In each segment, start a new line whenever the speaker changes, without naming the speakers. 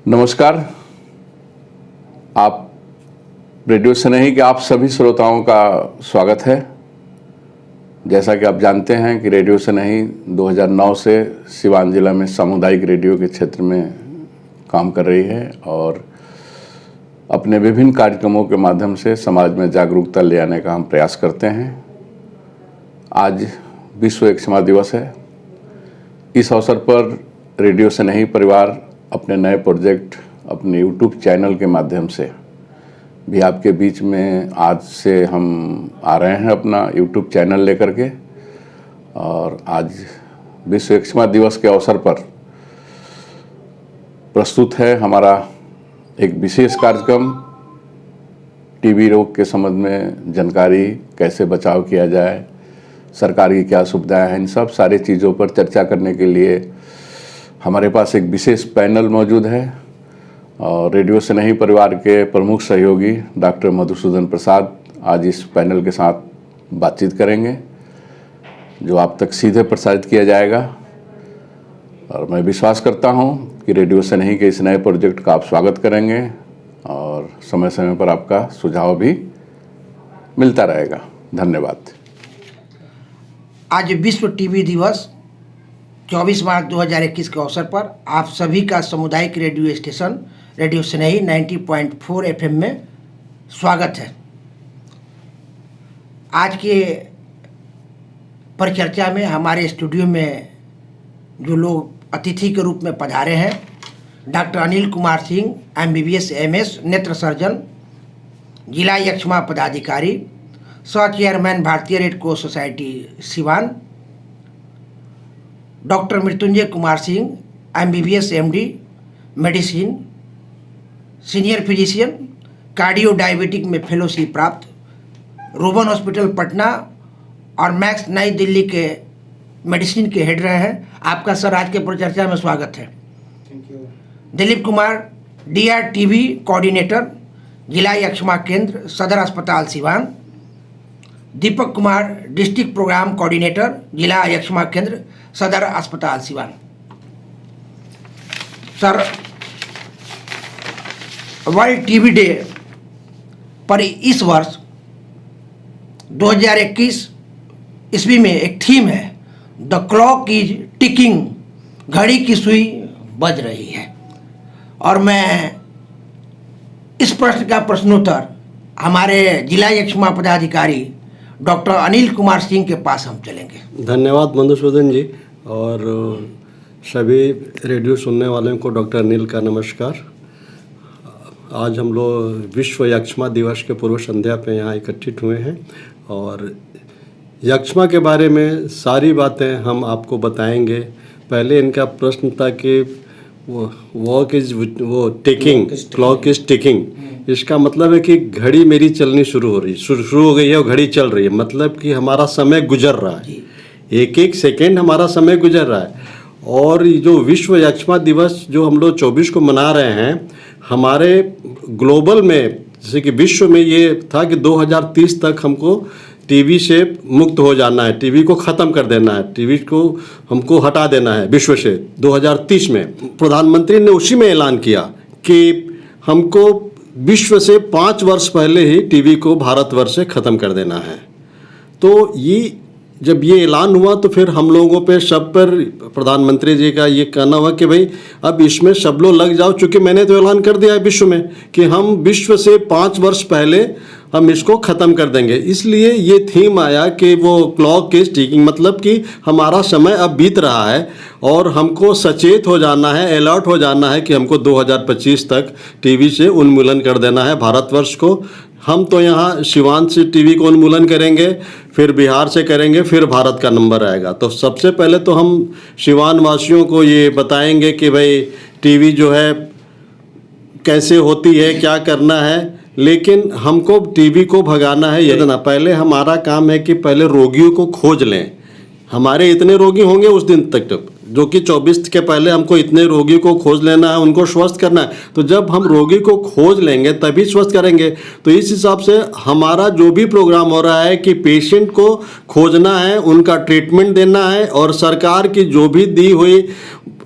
नमस्कार। आप रेडियो स्नेही के आप सभी श्रोताओं का स्वागत है। जैसा कि आप जानते हैं कि रेडियो स्नेही 2009 से सिवान जिला में सामुदायिक रेडियो के क्षेत्र में काम कर रही है और अपने विभिन्न कार्यक्रमों के माध्यम से समाज में जागरूकता ले आने का हम प्रयास करते हैं। आज विश्व एक्जिमा दिवस है। इस अवसर पर रेडियो स्नेही परिवार अपने नए प्रोजेक्ट अपने यूट्यूब चैनल के माध्यम से भी आपके बीच में आज से हम आ रहे हैं अपना यूट्यूब चैनल लेकर के। और आज विश्व एक्जिमा दिवस के अवसर पर प्रस्तुत है हमारा एक विशेष कार्यक्रम। टीबी रोग के संबंध में जानकारी, कैसे बचाव किया जाए, सरकार की क्या सुविधाएं हैं, इन सब सारी चीज़ों पर चर्चा करने के लिए हमारे पास एक विशेष पैनल मौजूद है। और रेडियो स्नेही परिवार के प्रमुख सहयोगी डॉक्टर मधुसूदन प्रसाद आज इस पैनल के साथ बातचीत करेंगे, जो आप तक सीधे प्रसारित किया जाएगा। और मैं विश्वास करता हूं कि रेडियो स्नेही के इस नए प्रोजेक्ट का आप स्वागत करेंगे और समय समय पर आपका सुझाव भी मिलता रहेगा। धन्यवाद।
आज विश्व टीबी दिवस 24 मार्च 2021 के अवसर पर आप सभी का सामुदायिक रेडियो स्टेशन रेडियो स्नेही 90.4 FM में स्वागत है। आज के परिचर्चा में हमारे स्टूडियो में जो लोग अतिथि के रूप में पधारे हैं, doctor Anil Kumar Singh MBBS MS नेत्र सर्जन, जिला एक्जिमा पदाधिकारी, सह चेयरमैन भारतीय red cross society Siwan, doctor Mrityunjay Kumar Singh MBBS MD medicine, senior physician, cardio diabetic में फेलोशिप प्राप्त, रोबन हॉस्पिटल पटना और मैक्स नई दिल्ली के मेडिसिन के हेड रहे हैं। आपका सर आज के परिचर्चा में स्वागत है। दिलीप कुमार DRTV कोऑर्डिनेटर, जिला एक्जिमा केंद्र, सदर अस्पताल Siwan, Deepak Kumar district programme coordinator, जिला एक्जिमा केंद्र, सदर अस्पताल Siwan. Sir, world TB day पर इस वर्ष 2021 ईस्वी में एक थीम है, द क्लॉक इज टिकिंग, घड़ी की सुई बज रही है। और मैं इस प्रश्न का प्रश्नोत्तर हमारे जिला एक्जिमा पदाधिकारी डॉक्टर अनिल कुमार सिंह के पास हम चलेंगे।
धन्यवाद मधुसूदन जी। और सभी रेडियो सुनने वालों को डॉक्टर अनिल का नमस्कार। आज हम लोग विश्व एक्जिमा दिवस के पूर्व संध्या पे यहाँ इकट्ठित हुए हैं और एक्जिमा के बारे में सारी बातें हम आपको बताएंगे। पहले इनका प्रश्न था कि क्लॉक इज टिकिंग, इसका मतलब है कि घड़ी मेरी चलनी शुरू हो गई है और घड़ी चल रही है, मतलब कि हमारा समय गुजर रहा है, एक एक सेकेंड हमारा समय गुजर रहा है। और जो विश्व एक्जिमा दिवस जो हम लोग 24 को मना रहे हैं, हमारे ग्लोबल में जैसे कि विश्व में ये था कि 2030 तक हमको टीबी से मुक्त हो जाना है, टीबी को ख़त्म कर देना है, टीबी को हमको हटा देना है विश्व से 2030 में। प्रधानमंत्री ने उसी में ऐलान किया कि हमको विश्व से 5 वर्ष पहले ही टीबी को भारतवर्ष से ख़त्म कर देना है। तो ये जब ये ऐलान हुआ तो फिर हम लोगों पे सब पर प्रधानमंत्री जी का ये कहना हुआ कि भाई अब इसमें सब लोग लग जाओ, चूँकि मैंने तो ऐलान कर दिया है विश्व में कि हम विश्व से 5 वर्ष पहले हम इसको ख़त्म कर देंगे। इसलिए ये थीम आया कि वो क्लॉक इज टिकिंग, मतलब कि हमारा समय अब बीत रहा है और हमको सचेत हो जाना है, अलर्ट हो जाना है कि हमको 2025 तक टीबी से उन्मूलन कर देना है भारतवर्ष को। हम तो यहाँ सिवान से टीबी को उन्मूलन करेंगे, फिर बिहार से करेंगे, फिर भारत का नंबर आएगा। तो सबसे पहले तो हम सिवान वासियों को ये बताएंगे कि भाई टीबी जो है कैसे होती है, क्या करना है। लेकिन हमको टीबी को भगाना है, ये ना पहले हमारा काम है कि पहले रोगियों को खोज लें। हमारे इतने रोगी होंगे उस दिन तक जो कि 24 के पहले हमको इतने रोगी को खोज लेना है, उनको स्वस्थ करना है। तो जब हम रोगी को खोज लेंगे तभी स्वस्थ करेंगे। तो इस हिसाब से हमारा जो भी प्रोग्राम हो रहा है कि पेशेंट को खोजना है, उनका ट्रीटमेंट देना है और सरकार की जो भी दी हुई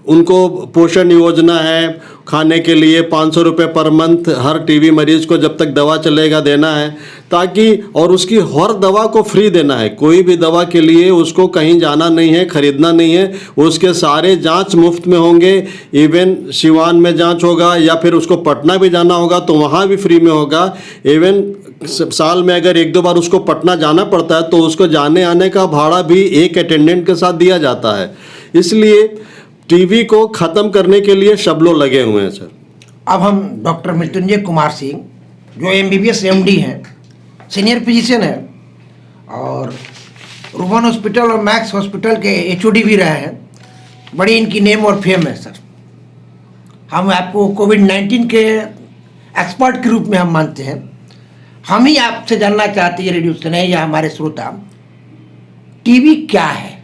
उनको पोषण योजना है, खाने के लिए 500 रुपये पर मंथ हर टीबी मरीज को जब तक दवा चलेगा देना है, ताकि और उसकी हर दवा को फ्री देना है। कोई भी दवा के लिए उसको कहीं जाना नहीं है, खरीदना नहीं है, उसके सारे जांच मुफ्त में होंगे। इवन सिवान में जांच होगा या फिर उसको पटना भी जाना होगा तो वहाँ भी फ्री में होगा। इवन साल में अगर 1-2 बार उसको पटना जाना पड़ता है तो उसको जाने आने का भाड़ा भी एक अटेंडेंट के साथ दिया जाता है। इसलिए टीबी को ख़त्म करने के लिए सब लोग लगे हुए हैं सर।
अब हम डॉक्टर मृत्युंजय कुमार सिंह जो MBBS MD हैं, सीनियर फिजिशियन हैं और रूबन हॉस्पिटल और मैक्स हॉस्पिटल के HOD भी रहे हैं। बड़ी इनकी नेम और फेम है सर। हम आपको कोविड-19 के एक्सपर्ट के रूप में हम मानते हैं। हम ही आपसे जानना चाहते हैं रेडियो सुने या हमारे श्रोता, टीबी क्या है,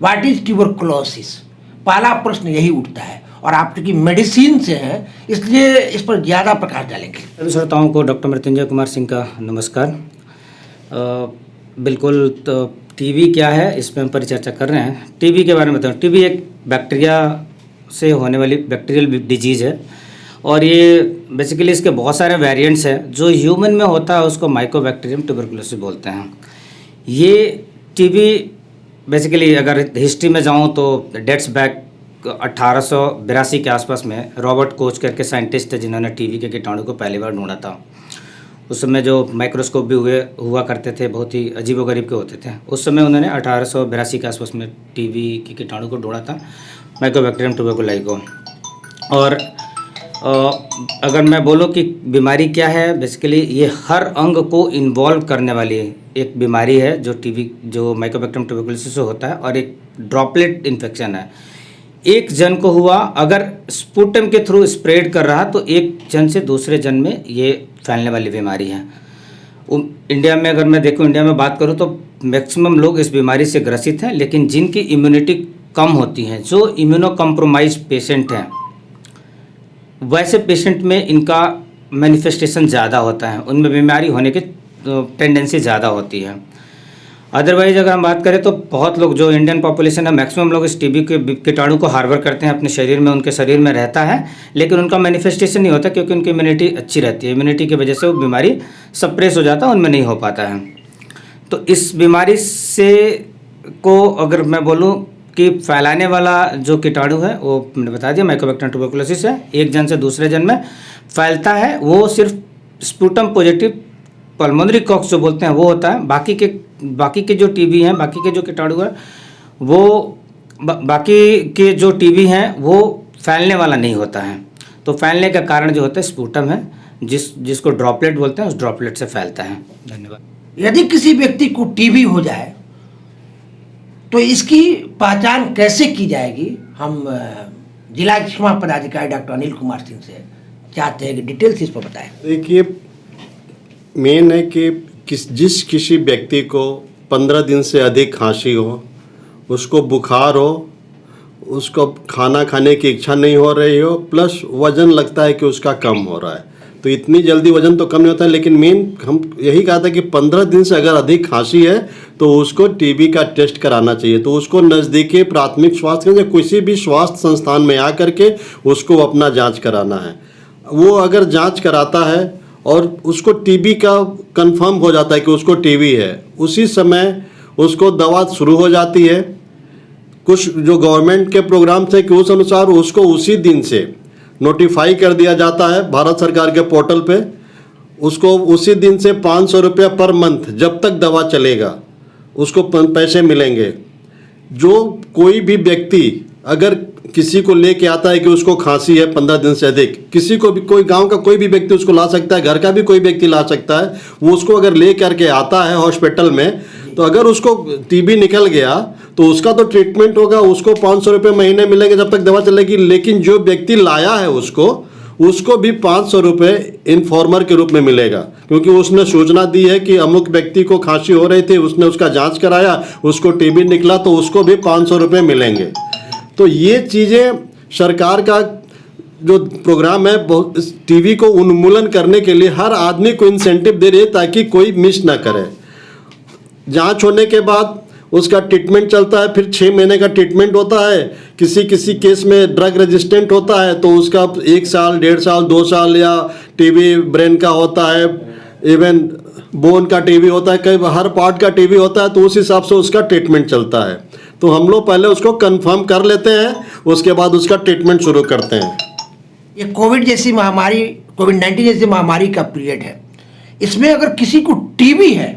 व्हाट इज ट्यूबरकुलोसिस। पहला प्रश्न यही उठता है और आप चूंकि मेडिसिन से हैं इसलिए इस पर ज़्यादा प्रकाश डालेंगे।
सभी श्रोताओं को डॉक्टर मृत्युंजय कुमार सिंह का नमस्कार। बिल्कुल, तो टीबी क्या है इस पर हम परिचर्चा कर रहे हैं। टीबी के बारे में बताऊँ, टीबी एक बैक्टीरिया से होने वाली बैक्टीरियल डिजीज़ है और ये बेसिकली इसके बहुत सारे वेरिएंट्स हैं। जो ह्यूमन में होता है उसको माइकोबैक्टीरियम ट्यूबरकुलोसिस बोलते हैं। ये टीबी बेसिकली अगर हिस्ट्री में जाऊं तो डेट्स बैक 1882 के आसपास में रॉबर्ट कोच करके साइंटिस्ट थे जिन्होंने टीबी के कीटाणु को पहली बार ढूंढा था। उस समय जो माइक्रोस्कोप भी हुआ करते थे, बहुत ही अजीबोगरीब के होते थे। उस समय उन्होंने 1882 के आसपास में टीबी के कीटाणु को ढूंढा था, माइकोबैक्टीरियम ट्यूबरकुलाई को। और अगर मैं बोलूं कि बीमारी क्या है, बेसिकली ये हर अंग को इन्वॉल्व करने वाली एक बीमारी है जो टीबी जो माइकोबैक्टीरियम ट्यूबरकुलोसिस से होता है और एक ड्रॉपलेट इन्फेक्शन है। एक जन को हुआ, अगर स्पुटम के थ्रू स्प्रेड कर रहा तो एक जन से दूसरे जन में ये फैलने वाली बीमारी है। इंडिया में अगर मैं देखूं, इंडिया में बात करूं तो मैक्सिमम लोग इस बीमारी से ग्रसित हैं, लेकिन जिनकी इम्यूनिटी कम होती है, जो इम्यूनो कम्प्रोमाइज पेशेंट हैं, वैसे पेशेंट में इनका मैनिफेस्टेशन ज़्यादा होता है, उनमें बीमारी होने की टेंडेंसी ज़्यादा होती है। अदरवाइज अगर हम बात करें तो बहुत लोग, जो इंडियन पॉपुलेशन है, मैक्सिमम लोग इस टीबी के कीटाणु को हार्बर करते हैं अपने शरीर में, उनके शरीर में रहता है, लेकिन उनका मैनिफेस्टेशन नहीं होता क्योंकि उनकी इम्यूनिटी अच्छी रहती है। इम्यूनिटी की वजह से वो बीमारी सप्रेस हो जाता है, उनमें नहीं हो पाता है। तो इस बीमारी से को अगर मैं बोलूँ कि फैलाने वाला जो कीटाणु है वो मैंने बता दिया माइकोबैक्टीरियम ट्यूबरकुलोसिस है। एक जन से दूसरे जन में फैलता है, वो सिर्फ स्पुटम पॉजिटिव पल्मोनरी कॉक्स जो बोलते हैं वो होता है। बाकी के जो टीबी हैं, बाकी के जो कीटाणु है वो बाकी के जो टीबी हैं वो फैलने वाला नहीं होता है। तो फैलने का कारण जो होता है स्पुटम है, जिसको ड्रॉपलेट बोलते हैं, उस ड्रॉपलेट से फैलता है। धन्यवाद।
यदि किसी व्यक्ति को टीबी हो जाए तो इसकी पहचान कैसे की जाएगी? हम जिला चिकित्सा पदाधिकारी डॉक्टर अनिल कुमार सिंह से चाहते हैं कि डिटेल्स इस पर बताएं।
देखिए, मेन है कि किसी व्यक्ति को 15 दिन से अधिक खांसी हो, उसको बुखार हो, उसको खाना खाने की इच्छा नहीं हो रही हो, प्लस वज़न लगता है कि उसका कम हो रहा है, तो इतनी जल्दी वज़न तो कम नहीं होता है। लेकिन मेन हम यही कहा था कि 15 दिन से अगर अधिक खांसी है तो उसको टीबी का टेस्ट कराना चाहिए। तो उसको नज़दीकी प्राथमिक स्वास्थ्य केंद्र या किसी भी स्वास्थ्य संस्थान में आ करके उसको अपना जांच कराना है। वो अगर जांच कराता है और उसको टीबी का कंफर्म हो जाता है कि उसको टीबी है, उसी समय उसको दवा शुरू हो जाती है। कुछ जो गवर्नमेंट के प्रोग्राम थे कि उस अनुसार उसको उसी दिन से नोटिफाई कर दिया जाता है भारत सरकार के पोर्टल पे। उसको उसी दिन से 500 रुपये पर मंथ जब तक दवा चलेगा उसको पैसे मिलेंगे। जो कोई भी व्यक्ति अगर किसी को लेके आता है कि उसको खांसी है 15 दिन से अधिक, किसी को भी, कोई गांव का कोई भी व्यक्ति उसको ला सकता है, घर का भी कोई व्यक्ति ला सकता है, वो उसको अगर ले करके आता है हॉस्पिटल में, तो अगर उसको टीबी निकल गया तो उसका तो ट्रीटमेंट होगा, उसको 500 रुपये महीने मिलेंगे जब तक दवा चलेगी। लेकिन जो व्यक्ति लाया है उसको भी 500 रुपये इन्फॉर्मर के रूप में मिलेगा, क्योंकि उसने सूचना दी है कि अमुक व्यक्ति को खांसी हो रही थी, उसने उसका जांच कराया, उसको टीबी निकला, तो उसको भी 500 रुपये मिलेंगे। तो ये चीज़ें सरकार का जो प्रोग्राम है इस टीबी को उन्मूलन करने के लिए हर आदमी को इंसेंटिव दे रही है ताकि कोई मिस ना करे। जांच होने के बाद उसका ट्रीटमेंट चलता है, फिर 6 महीने का ट्रीटमेंट होता है। किसी किसी केस में ड्रग रेजिस्टेंट होता है तो उसका 1 साल, 1.5 साल, 2 साल, या टीबी ब्रेन का होता है, इवन बोन का टीबी होता है, कई हर पार्ट का टीबी होता है, तो उस हिसाब से उसका ट्रीटमेंट चलता है। तो हम लोग पहले उसको कंफर्म कर लेते हैं, उसके बाद उसका ट्रीटमेंट शुरू करते हैं।
ये कोविड जैसी महामारी, कोविड-19 जैसी महामारी का पीरियड है, इसमें अगर किसी को टीबी है,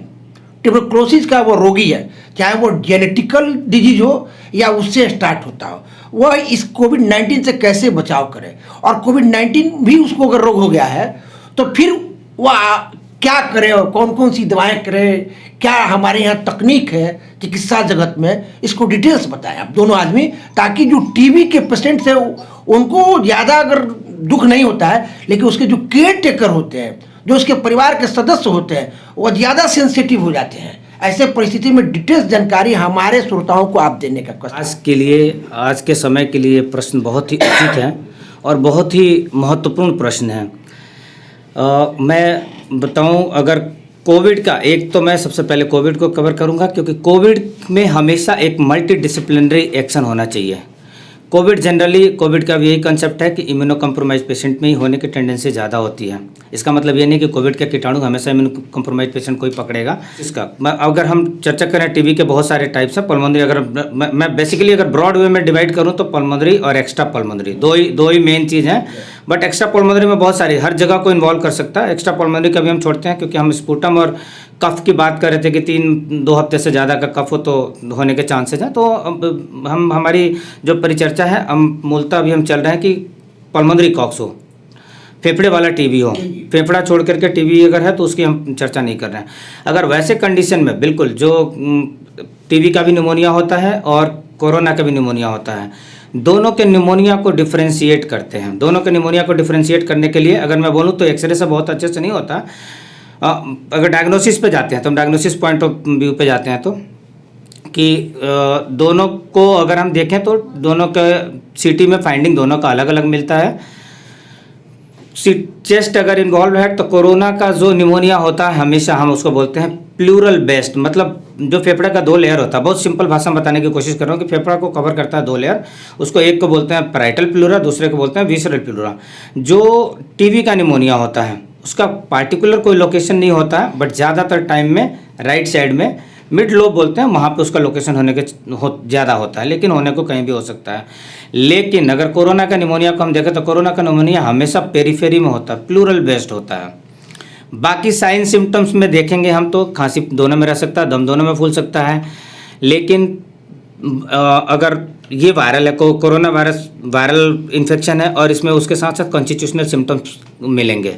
ट्यूबरक्लोसिस का वो रोगी है, चाहे वो जेनेटिकल डिजीज हो या उससे स्टार्ट होता हो, वह इस कोविड-19 से कैसे बचाव करे, और कोविड-19 भी उसको अगर रोग हो गया है तो फिर वह क्या करे और कौन कौन सी दवाएं करे, क्या हमारे यहाँ तकनीक है चिकित्सा जगत में, इसको डिटेल्स बताएं आप दोनों आदमी, ताकि जो टीबी के पेशेंट्स है उनको ज़्यादा अगर दुख नहीं होता है, लेकिन उसके जो केयर टेकर होते हैं, जो उसके परिवार के सदस्य होते हैं, वो ज़्यादा सेंसिटिव हो जाते हैं। ऐसे परिस्थिति में डिटेल्स जानकारी हमारे श्रोताओं को आप देने का कष्ट।
आज के समय के लिए प्रश्न बहुत ही उचित है और बहुत ही महत्वपूर्ण प्रश्न है। मैं बताऊं, अगर कोविड का, एक तो मैं सबसे पहले कोविड को कवर करूंगा, क्योंकि कोविड में हमेशा एक मल्टी डिसिप्लिनरी एक्शन होना चाहिए। कोविड का भी यही कंसेप्ट है कि इम्यूनो कम्प्रोमाइज पेशेंट में ही होने की टेंडेंसी ज़्यादा होती है। इसका मतलब ये नहीं कि कोविड का कीटाणु हमेशा इम्यूनो कम्प्रोमाइज पेशेंट को ही पकड़ेगा। अगर हम चर्चा करें, टीबी के बहुत सारे टाइप्स हैं। पल्मोनरी, अगर मैं बेसिकली अगर ब्रॉड वे में डिवाइड करूँ तो पल्मोनरी और एक्स्ट्रा पल्मोनरी दो ही मेन चीज़ हैं। बट एक्स्ट्रा पल्मोनरी में बहुत सारी, हर जगह को इन्वॉल्व कर सकता है। एक्स्ट्रा पल्मोनरी का भी हम छोड़ते हैं, क्योंकि हम स्पुटम और कफ की बात कर रहे थे कि 2 हफ्ते से ज़्यादा का कफ हो तो होने के चांसेस हैं। तो हम हमारी जो परिचर्चा है, हम मूलतः अभी हम चल रहे हैं कि पल्मोनरी कॉक्स हो, फेफड़े वाला टीबी हो। फेफड़ा छोड़ करके टीबी अगर है तो उसकी हम चर्चा नहीं कर रहे हैं। अगर वैसे कंडीशन में बिल्कुल जो टीबी का भी निमोनिया होता है और कोरोना का भी निमोनिया होता है, दोनों के निमोनिया को डिफ्रेंशिएट करते हैं। दोनों के निमोनिया को डिफ्रेंशिएट करने के लिए अगर मैं बोलूँ तो एक्सरे से बहुत अच्छे से नहीं होता। अगर डायग्नोसिस पे जाते हैं तो हम डायग्नोसिस पॉइंट ऑफ व्यू पे जाते हैं तो कि दोनों को अगर हम देखें तो दोनों के सीटी में फाइंडिंग दोनों का अलग अलग मिलता है। चेस्ट अगर इन्वॉल्व है तो कोरोना का जो निमोनिया होता है हमेशा हम उसको बोलते हैं प्लूरल बेस्ड, मतलब जो फेफड़ा का 2 लेयर होता है। बहुत सिंपल भाषा में बताने की कोशिश कर रहा हूँ कि फेफड़ा को कवर करता है 2 लेयर। उसको एक को बोलते हैं पैराइटल प्लूरा, दूसरे को बोलते हैं विसरल प्लूरा। जो टीबी का निमोनिया होता है उसका पार्टिकुलर कोई लोकेशन नहीं होता है, बट ज़्यादातर टाइम में राइट साइड में मिड लोब बोलते हैं, वहाँ पे उसका लोकेशन होने के ज़्यादा होता है, लेकिन होने को कहीं भी हो सकता है। लेकिन अगर कोरोना का निमोनिया को हम देखें तो कोरोना का निमोनिया हमेशा पेरीफेरी में होता है, प्लूरल बेस्ड होता है। बाकी साइन सिम्टम्स में देखेंगे हम तो खांसी दोनों में रह सकता है, दम दोनों में फूल सकता है। लेकिन अगर ये वायरल है, कोरोना वायरल इन्फेक्शन है और इसमें उसके साथ साथ कॉन्स्टिट्यूशनल सिम्टम्स मिलेंगे।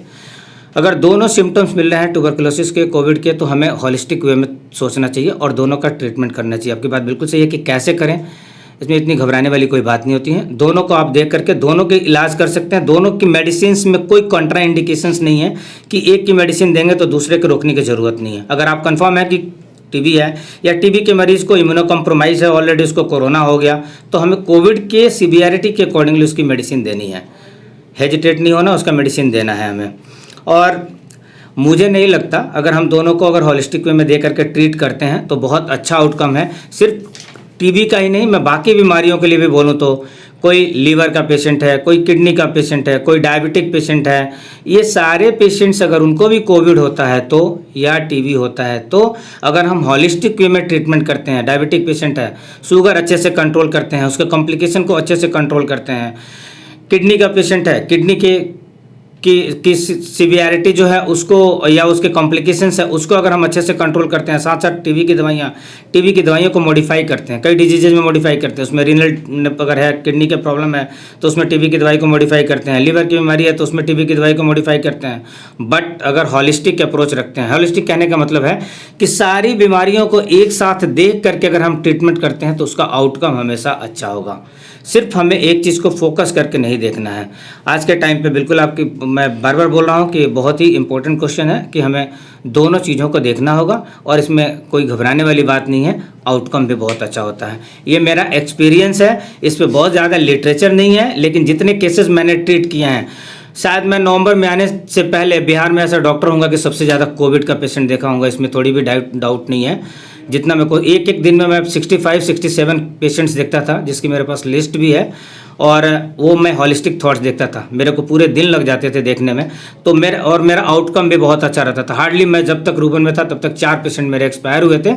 अगर दोनों सिम्टम्स मिल रहे हैं ट्यूबरकुलोसिस के, कोविड के, तो हमें हॉलिस्टिक वे में सोचना चाहिए और दोनों का ट्रीटमेंट करना चाहिए। आपकी बात बिल्कुल सही है कि कैसे करें, इसमें इतनी घबराने वाली कोई बात नहीं होती है। दोनों को आप देख करके दोनों के इलाज कर सकते हैं। दोनों की मेडिसिन में कोई कॉन्ट्रा इंडिकेशंस नहीं है कि एक की मेडिसिन देंगे तो दूसरे को रोकने की ज़रूरत नहीं है। अगर आप कंफर्म है कि टीबी है या टीबी के मरीज को इम्यूनो कम्प्रोमाइज़ है, ऑलरेडी उसको कोरोना हो गया, तो हमें कोविड के सीवियरिटी के अकॉर्डिंगली उसकी मेडिसिन देनी है। हेजिटेट नहीं होना, उसका मेडिसिन देना है हमें। और मुझे नहीं लगता, अगर हम दोनों को अगर हॉलिस्टिक वे में दे करके ट्रीट करते हैं तो बहुत अच्छा आउटकम है। सिर्फ टीबी का ही नहीं, मैं बाकी बीमारियों के लिए भी बोलूँ तो कोई लीवर का पेशेंट है, कोई किडनी का पेशेंट है, कोई डायबिटिक पेशेंट है, ये सारे पेशेंट्स अगर उनको भी कोविड होता है तो या टीबी होता है तो अगर हम हॉलिस्टिक वे में ट्रीटमेंट करते हैं, डायबिटिक पेशेंट है, शुगर अच्छे से कंट्रोल करते हैं, उसके कॉम्प्लिकेशन को अच्छे से कंट्रोल करते हैं, किडनी का पेशेंट है, किडनी की सीवियरिटी जो है उसको या उसके कॉम्प्लिकेशंस है उसको अगर हम अच्छे से कंट्रोल करते हैं, साथ साथ टीबी की दवाइयों को मॉडिफाई करते हैं, कई डिजीजेज में मॉडिफाई करते हैं। उसमें रीनल अगर है, किडनी के प्रॉब्लम है तो उसमें टीबी की दवाई को मॉडिफाई करते हैं, लीवर की बीमारी है तो उसमें टीबी की दवाई को मॉडिफाई करते हैं। बट अगर हॉलिस्टिक अप्रोच रखते हैं, हॉलिस्टिक कहने का मतलब है कि सारी बीमारियों को एक साथ देख करके अगर हम ट्रीटमेंट करते हैं तो उसका आउटकम हमेशा अच्छा होगा। सिर्फ हमें एक चीज़ को फोकस करके नहीं देखना है। आज के टाइम पे बिल्कुल मैं बार बार बोल रहा हूँ कि बहुत ही इंपॉर्टेंट क्वेश्चन है कि हमें दोनों चीज़ों को देखना होगा और इसमें कोई घबराने वाली बात नहीं है, आउटकम भी बहुत अच्छा होता है। ये मेरा एक्सपीरियंस है, इस पर बहुत ज़्यादा लिटरेचर नहीं है, लेकिन जितने केसेस मैंने ट्रीट किए हैं, शायद मैं नवंबर में आने से पहले बिहार में ऐसा डॉक्टर होगा कि सबसे ज़्यादा कोविड का पेशेंट देखा होगा, इसमें थोड़ी भी डाउट नहीं है। जितना मेरे को एक एक दिन में मैं 65-67 पेशेंट्स देखता था, जिसकी मेरे पास लिस्ट भी है, और वो मैं हॉलिस्टिक थॉट्स देखता था। मेरे को पूरे दिन लग जाते थे देखने में, तो मेरा आउटकम भी बहुत अच्छा रहता था। हार्डली मैं जब तक रूबन में था तब तक 4 पेशेंट मेरे एक्सपायर हुए थे।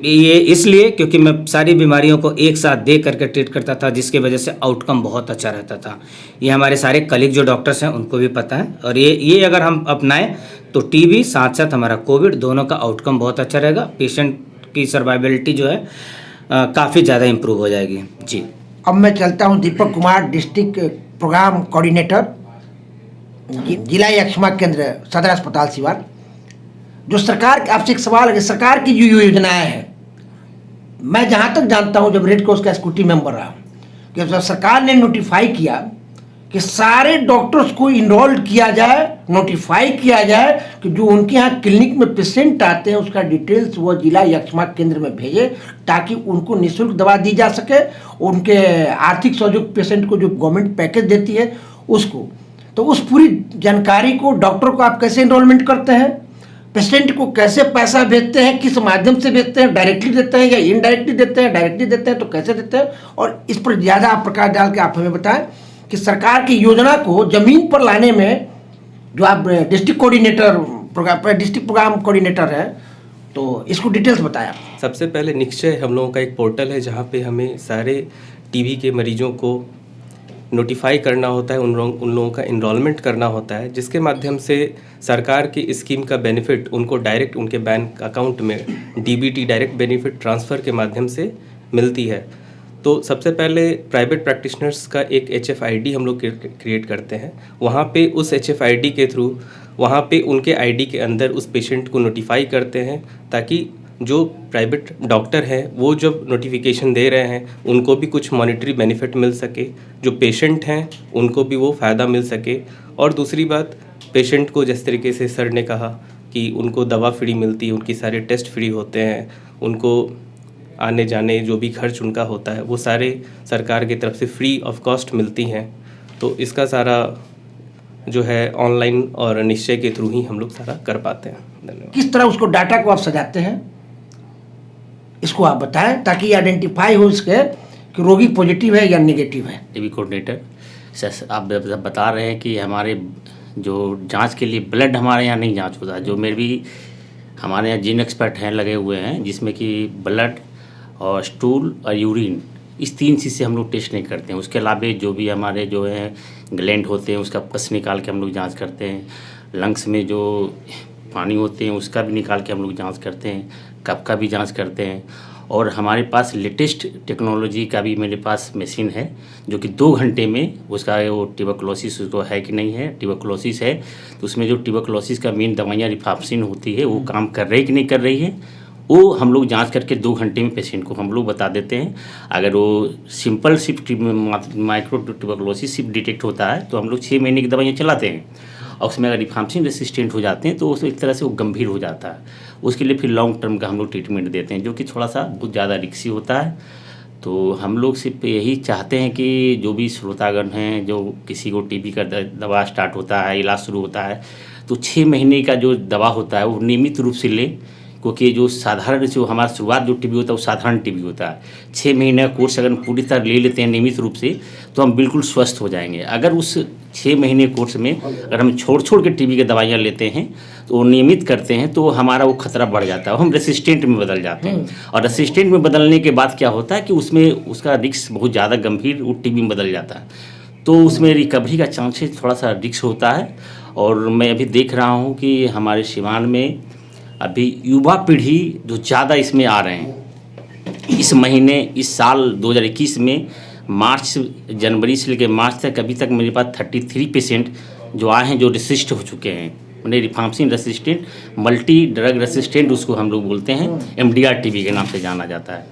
ये इसलिए क्योंकि मैं सारी बीमारियों को एक साथ देख करके ट्रीट करता था, जिसकी वजह से आउटकम बहुत अच्छा रहता था। ये हमारे सारे कलीग जो डॉक्टर्स हैं उनको भी पता है, और ये अगर हम अपनाएं तो टीबी साथ साथ हमारा कोविड दोनों का आउटकम बहुत अच्छा रहेगा। पेशेंट की सर्वाइबिलिटी जो है काफ़ी ज़्यादा इम्प्रूव हो जाएगी जी।
अब मैं चलता हूं Deepak Kumar, district programme coordinator, जिला यक्ष्मा केंद्र सदर अस्पताल सिवान। जो सरकार, आपसे एक सवाल है, सरकार की जो योजनाएं हैं, मैं जहां तक जानता हूं, जब रेड क्रॉस का एक्सिक्यूटिव मेंबर रहा, कि जब सरकार ने नोटिफाई किया कि सारे डॉक्टर्स को इनरोल किया जाए, नोटिफाई किया जाए कि जो उनके यहाँ क्लिनिक में पेशेंट आते हैं उसका डिटेल्स वो जिला यक्ष्मा केंद्र में भेजे, ताकि उनको निःशुल्क दवा दी जा सके, उनके आर्थिक सहयोग पेशेंट को जो गवर्नमेंट पैकेज देती है उसको। तो उस पूरी जानकारी को, डॉक्टर को आप कैसे इनरोलमेंट करते हैं, पेशेंट को कैसे पैसा भेजते हैं, किस माध्यम से भेजते हैं, डायरेक्टली देते हैं या इनडायरेक्टली देते हैं, डायरेक्टली देते हैं तो कैसे देते हैं, और इस पर ज़्यादा आप प्रकाश डाल के आप हमें बताएं कि सरकार की योजना को ज़मीन पर लाने में, जो आप डिस्ट्रिक्ट प्रोग्राम कोऑर्डिनेटर है, तो इसको डिटेल्स बताया।
सबसे पहले निश्चय हम लोगों का एक पोर्टल है जहाँ पे हमें सारे टीबी के मरीजों को नोटिफाई करना होता है, उन लोगों का इनरोलमेंट करना होता है, जिसके माध्यम से सरकार की स्कीम का बेनिफिट उनको डायरेक्ट उनके बैंक अकाउंट में डीबीटी डायरेक्ट बेनिफिट ट्रांसफ़र के माध्यम से मिलती है। तो सबसे पहले प्राइवेट प्रैक्टिशनर्स का एक HFID हम लोग क्रिएट करते हैं। वहाँ पे उस HFID के थ्रू वहाँ पे उनके ID के अंदर उस पेशेंट को नोटिफाई करते हैं, ताकि जो प्राइवेट डॉक्टर हैं वो जब नोटिफिकेशन दे रहे हैं उनको भी कुछ मॉनेटरी बेनिफिट मिल सके, जो पेशेंट हैं उनको भी वो फ़ायदा मिल सके। और दूसरी बात, पेशेंट को जिस तरीके से सर ने कहा कि उनको दवा फ्री मिलती है, उनकी सारे टेस्ट फ्री होते हैं, उनको आने जाने जो भी खर्च उनका होता है वो सारे सरकार की तरफ से फ्री ऑफ कॉस्ट मिलती हैं। तो इसका सारा जो है ऑनलाइन और निश्चय के थ्रू ही हम लोग सारा कर पाते हैं। धन्यवाद।
किस तरह उसको डाटा को आप सजाते हैं, इसको आप बताएं, ताकि आइडेंटिफाई हो इसके कि रोगी पॉजिटिव है या नेगेटिव है।
टीबी कोऑर्डिनेटर सर, आप बता रहे हैं कि हमारे जो जांच के लिए ब्लड हमारे यहाँ नहीं जांच होता, जो मेरे भी हमारे यहाँ जीन एक्सपर्ट हैं लगे हुए हैं, जिसमें कि ब्लड और स्टूल और यूरिन, इस 3 चीज़ से हम लोग टेस्ट नहीं करते हैं। उसके अलावा जो भी हमारे जो है ग्लैंड होते हैं उसका पस निकाल के हम लोग जांच करते हैं, लंग्स में जो पानी होते हैं उसका भी निकाल के हम लोग जांच करते हैं, कफ का भी जांच करते हैं। और हमारे पास लेटेस्ट टेक्नोलॉजी का भी मेरे पास मशीन है, जो कि 2 घंटे में उसका वो ट्यूबरकुलोसिस उसको है कि नहीं है, ट्यूबरकुलोसिस है तो उसमें जो ट्यूबरकुलोसिस का मेन दवाइयाँ रिफाप्सिन होती है वो काम कर रही है कि नहीं कर रही है, वो हम लोग जांच करके 2 घंटे में पेशेंट को हम लोग बता देते हैं। अगर वो सिंपल सिर्फ माइक्रो ट्यूबरकुलोसिस सिर्फ डिटेक्ट होता है तो हम लोग 6 महीने की दवाइयाँ चलाते हैं, और उसमें अगर रिफाम्सिन रेसिस्टेंट हो जाते हैं तो उसमें एक तरह से वो गंभीर हो जाता है। उसके लिए फिर लॉन्ग टर्म का हम लोग ट्रीटमेंट देते हैं, जो कि थोड़ा सा बहुत ज़्यादा रिस्की होता है। तो हम लोग सिर्फ यही चाहते हैं कि जो भी श्रोतागण हैं, जो किसी को टीबी का दवा स्टार्ट होता है, इलाज शुरू होता है, तो 6 महीने का जो दवा होता है वो नियमित रूप से लें, क्योंकि जो साधारण जो हमारा शुरुआत जो टीबी होता है वो साधारण टीबी होता है। 6 महीने का कोर्स अगर पूरी तरह ले लेते हैं नियमित रूप से तो हम बिल्कुल स्वस्थ हो जाएंगे। अगर उस 6 महीने कोर्स में अगर हम छोड़ के टीबी की दवाइयाँ लेते हैं तो वो नियमित करते हैं तो हमारा वो खतरा बढ़ जाता है, हम रेसिस्टेंट में बदल जाते हैं। और रेसिस्टेंट में बदलने के बाद क्या होता है कि उसमें उसका रिस्क बहुत ज़्यादा गंभीर वो टीबी में बदल जाता है, तो उसमें रिकवरी का चांसेस थोड़ा सा रिस्क होता है। और मैं अभी देख रहा हूँ कि हमारे सिवान में अभी युवा पीढ़ी जो ज़्यादा इसमें आ रहे हैं। इस महीने, इस साल 2021 में जनवरी से लेकर मार्च तक अभी तक मेरे पास 33 पेशेंट जो आए हैं जो रेसिस्ट हो चुके हैं, मैंने रिफाम्सिन रेसिस्टेंट, मल्टी ड्रग रेसिस्टेंट उसको हम लोग बोलते हैं, MDR टीबी के नाम से जाना जाता है।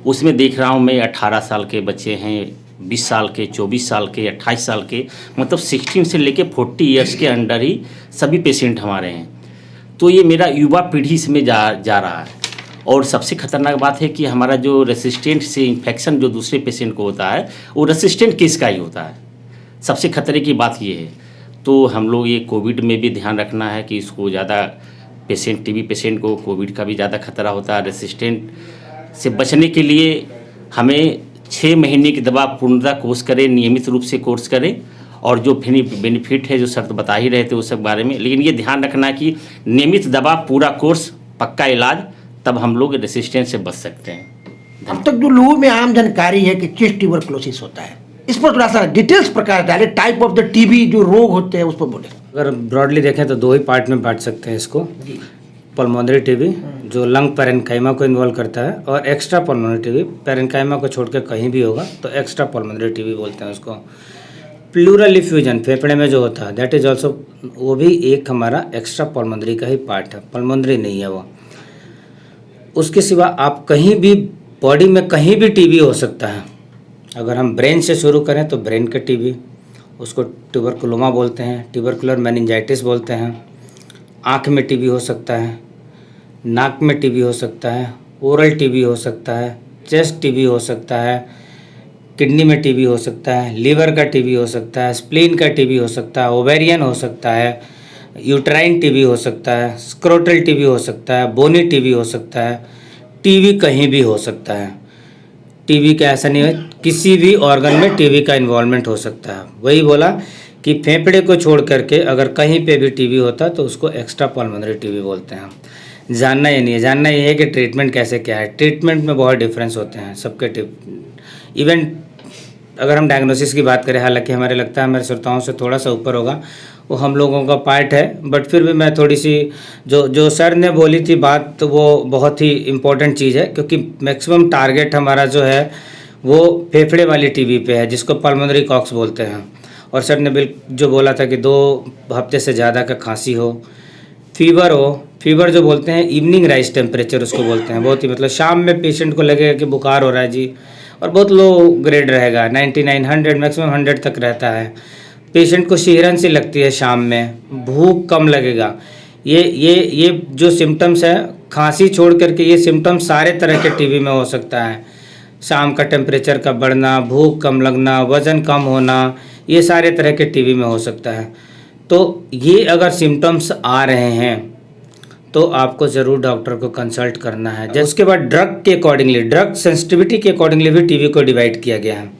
उसमें देख रहा हूँ मैं 18 साल के बच्चे हैं, 20 साल के, 24 साल के, 28 साल के, मतलब 16 से लेके 40 ईयर्स के अंडर ही सभी पेशेंट हमारे हैं। तो ये मेरा युवा पीढ़ी इसमें जा रहा है। और सबसे खतरनाक बात है कि हमारा जो रेसिस्टेंट से इन्फेक्शन जो दूसरे पेशेंट को होता है वो रेसिस्टेंट केस का ही होता है। सबसे खतरे की बात ये है। तो हम लोग ये कोविड में भी ध्यान रखना है कि इसको ज़्यादा पेशेंट टीबी पेशेंट को कोविड का भी ज़्यादा खतरा होता है। रेसिस्टेंट से बचने के लिए हमें 6 महीने की दवा पूर्णतः कोर्स करें, नियमित रूप से कोर्स करें, और जो बेनिफिट है जो शर्त बता ही रहे थे उस सब बारे में, लेकिन ये ध्यान रखना कि नियमित दवा, पूरा कोर्स, पक्का इलाज, तब हम लोग रेसिस्टेंस से बच सकते हैं।
अब तक जो लोगों में आम जानकारी है कि चेस्ट ट्यूबरकुलोसिस होता है, इस पर थोड़ा सा डिटेल्स प्रकाश डालें। टाइप ऑफ द टीबी जो रोग होते हैं उस पर बोले।
अगर ब्रॉडली देखें तो 2 ही पार्ट में बांट सकते हैं इसको। पल्मोनरी टीबी जो लंग पेरेन्काइमा को इन्वॉल्व करता है, और एक्स्ट्रा पल्मोनरी टीबी पेरेन्काइमा को छोड़ के कहीं भी होगा तो एक्स्ट्रा पल्मोनरी टीबी बोलते हैं उसको। प्लूरल इफ्यूजन फेफड़े में जो होता है दैट इज ऑल्सो, वो भी एक हमारा एक्स्ट्रा पल्मोनरी का ही पार्ट है, पल्मोनरी नहीं है वो। उसके सिवा आप कहीं भी बॉडी में कहीं भी टीबी हो सकता है। अगर हम ब्रेन से शुरू करें तो ब्रेन का टीबी, उसको ट्यूबरकुलोमा बोलते हैं, ट्यूबरकुलर मेनिंजाइटिस बोलते हैं। आँख में टीबी हो सकता है, नाक में टीबी हो सकता है, ओरल टीबी हो सकता है, चेस्ट टीबी हो सकता है, किडनी में टीबी हो सकता है, लीवर का टीबी हो सकता है, स्प्लीन का टीबी हो सकता है, ओवेरियन हो सकता है, यूट्राइन टीबी हो सकता है, स्क्रोटल टीबी हो सकता है, बोनी टीबी हो सकता है। टीबी कहीं भी हो सकता है। टीबी का ऐसा नहीं है, किसी भी ऑर्गन में टीबी का इन्वॉल्वमेंट हो सकता है। वही बोला कि फेफड़े को छोड़ करके अगर कहीं पे भी टीबी होता है तो उसको एक्स्ट्रा पल्मोनरी टीबी बोलते हैं। जानना ये नहीं है, जानना ये है कि ट्रीटमेंट कैसे क्या है। ट्रीटमेंट में बहुत डिफरेंस होते हैं सबके। इवन अगर हम डायग्नोसिस की बात करें, हालांकि हमारे लगता है हमारे श्रोताओं से थोड़ा सा ऊपर होगा, वो हम लोगों का पार्ट है, बट फिर भी मैं थोड़ी सी जो सर ने बोली थी बात, तो वो बहुत ही इम्पोर्टेंट चीज़ है, क्योंकि मैक्सिमम टारगेट हमारा जो है वो फेफड़े वाली टीबी पे है, जिसको पल्मोनरी कॉक्स बोलते हैं। और सर ने जो बोला था कि 2 हफ्ते से ज़्यादा का खांसी हो, फीवर हो, फीवर जो बोलते हैं इवनिंग राइज टेम्परेचर उसको बोलते हैं, बहुत ही मतलब शाम में पेशेंट को लगेगा कि बुखार हो रहा है जी, और बहुत लो ग्रेड रहेगा, 99, 100, मैक्सिमम 100 तक रहता है। पेशेंट को शिहरन सी लगती है शाम में, भूख कम लगेगा। ये जो सिम्टम्स है, खांसी छोड़ करके ये सिम्टम्स सारे तरह के टीबी में हो सकता है। शाम का टेम्परेचर का बढ़ना, भूख कम लगना, वज़न कम होना, ये सारे तरह के टीबी में हो सकता है। तो ये अगर सिम्टम्स आ रहे हैं तो आपको ज़रूर डॉक्टर को कंसल्ट करना है। उसके बाद ड्रग के अकॉर्डिंगली, ड्रग सेंसिटिविटी के अकॉर्डिंगली भी टीबी को डिवाइड किया गया है,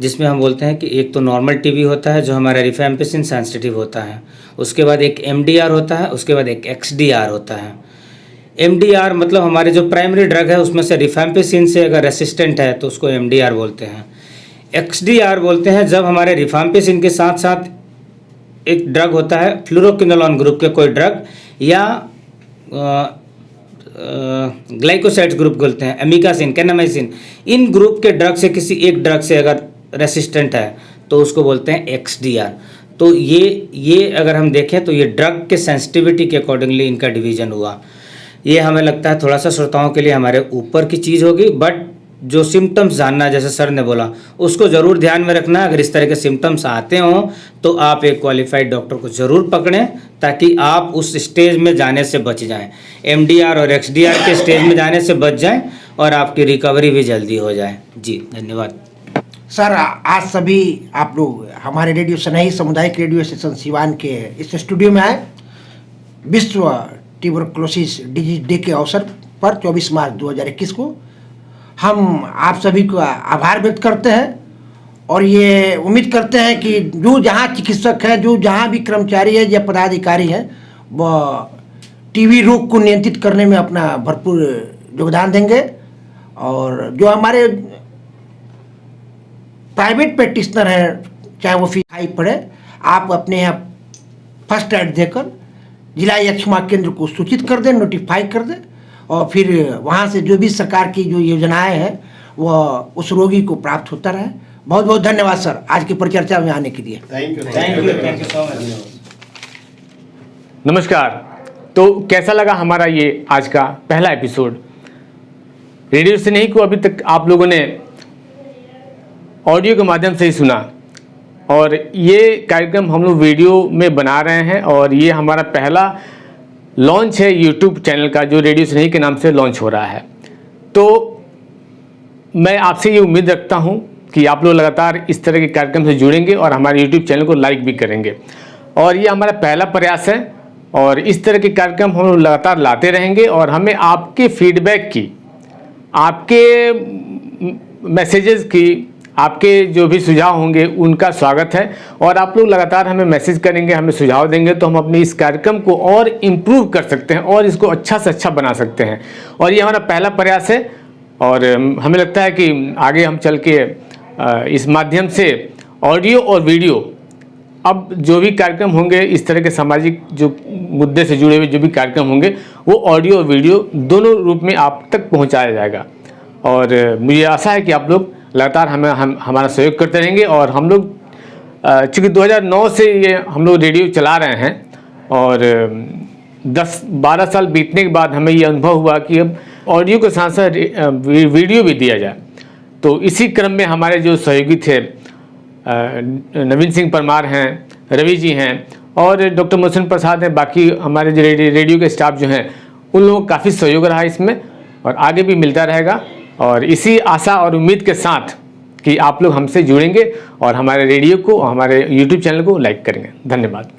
जिसमें हम बोलते हैं कि एक तो नॉर्मल टीबी होता है जो हमारा रिफैम्पिसिन सेंसिटिव होता है, उसके बाद एक एमडीआर होता है, उसके बाद एक एक्सडीआर होता है। एमडीआर मतलब हमारे जो प्राइमरी ड्रग है उसमें से रिफैम्पिसिन से अगर रेसिस्टेंट है तो उसको एमडीआर बोलते हैं। एक्सडीआर बोलते हैं जब हमारे रिफैम्पिसिन के साथ साथ एक ड्रग होता है फ्लोरोक्विनोलोन ग्रुप के कोई ड्रग, या ग्लाइकोसाइड्स ग्रुप बोलते हैं, एमिकासिन, कैनामाइसिन, इन ग्रुप के ड्रग से किसी एक ड्रग से अगर रेसिस्टेंट है तो उसको बोलते हैं एक्सडीआर। तो ये अगर हम देखें तो ये ड्रग के सेंसिटिविटी के अकॉर्डिंगली इनका डिवीजन हुआ। ये हमें लगता है थोड़ा सा श्रोताओं के लिए हमारे ऊपर की चीज़ होगी, बट जो सिम्टम्स जानना, जैसे सर ने बोला, उसको ज़रूर ध्यान में रखना। अगर इस तरह के सिम्टम्स आते हों तो आप एक क्वालिफाइड डॉक्टर को ज़रूर पकड़ें, ताकि आप उस स्टेज में जाने से बच जाएं, एमडीआर और एक्सडीआर के स्टेज में जाने से बच जाएं, और आपकी रिकवरी भी जल्दी हो जाए। जी धन्यवाद।
सर, आज सभी आप लोग हमारे रेडियो सनही सामुदायिक रेडियो स्टेशन सिवान के इस स्टूडियो में आए विश्व ट्यूबरकुलोसिस डिजीज डे के अवसर पर 24 मार्च 2021 को। हम आप सभी को आभार व्यक्त करते हैं, और ये उम्मीद करते हैं कि जो जहाँ चिकित्सक है, जो जहाँ भी कर्मचारी है या पदाधिकारी हैं, वह टीबी रोग को नियंत्रित करने में अपना भरपूर योगदान देंगे। और जो हमारे प्राइवेट प्रैक्टिशनर हैं, चाहे वो फीस हाई पड़े, आप अपने यहाँ फर्स्ट एड देकर जिला यक्षमा केंद्र को सूचित कर दें, नोटिफाई कर दें, और फिर वहाँ से जो भी सरकार की जो योजनाएं हैं वह उस रोगी को प्राप्त होता रहे। बहुत बहुत धन्यवाद सर आज की परिचर्चा में आने के लिए।
Thank you
so much.
नमस्कार। तो कैसा लगा हमारा ये आज का पहला एपिसोड? रेडियो से नहीं को अभी तक आप लोगों ने ऑडियो के माध्यम से ही सुना, और ये कार्यक्रम हम लोग वीडियो में बना रहे हैं, और ये हमारा पहला लॉन्च है यूट्यूब चैनल का, जो रेडियो से नहीं के नाम से लॉन्च हो रहा है। तो मैं आपसे ये उम्मीद रखता हूँ कि आप लोग लगातार इस तरह के कार्यक्रम से जुड़ेंगे और हमारे यूट्यूब चैनल को लाइक भी करेंगे। और ये हमारा पहला प्रयास है, और इस तरह के कार्यक्रम हम लोग लगातार लाते रहेंगे और हमें आपके फीडबैक की, आपके मैसेजेस की, आपके जो भी सुझाव होंगे उनका स्वागत है। और आप लोग लगातार हमें मैसेज करेंगे, हमें सुझाव देंगे तो हम अपने इस कार्यक्रम को और इम्प्रूव कर सकते हैं और इसको अच्छा से अच्छा बना सकते हैं। और ये हमारा पहला प्रयास है और हमें लगता है कि आगे हम चल के इस माध्यम से ऑडियो और वीडियो, अब जो भी कार्यक्रम होंगे इस तरह के सामाजिक जो मुद्दे से जुड़े हुए जो भी कार्यक्रम होंगे वो ऑडियो और वीडियो दोनों रूप में आप तक पहुंचाया जाएगा। और मुझे आशा है कि आप लोग लगातार हमारा सहयोग करते रहेंगे। और हम लोग चूँकि 2009 से ये हम लोग रेडियो चला रहे हैं और 10-12 साल बीतने के बाद हमें ये अनुभव हुआ कि अब ऑडियो के साथ साथ वीडियो भी दिया जाए। तो इसी क्रम में हमारे जो सहयोगी थे नवीन सिंह परमार हैं, रवि जी हैं और डॉक्टर मोहसिन प्रसाद हैं, बाकी हमारे जो रेडियो के स्टाफ जो हैं उन लोगों का काफ़ी सहयोग रहा इसमें और आगे भी मिलता रहेगा। और इसी आशा और उम्मीद के साथ कि आप लोग हमसे जुड़ेंगे और हमारे रेडियो को, हमारे यूट्यूब चैनल को लाइक करेंगे। धन्यवाद।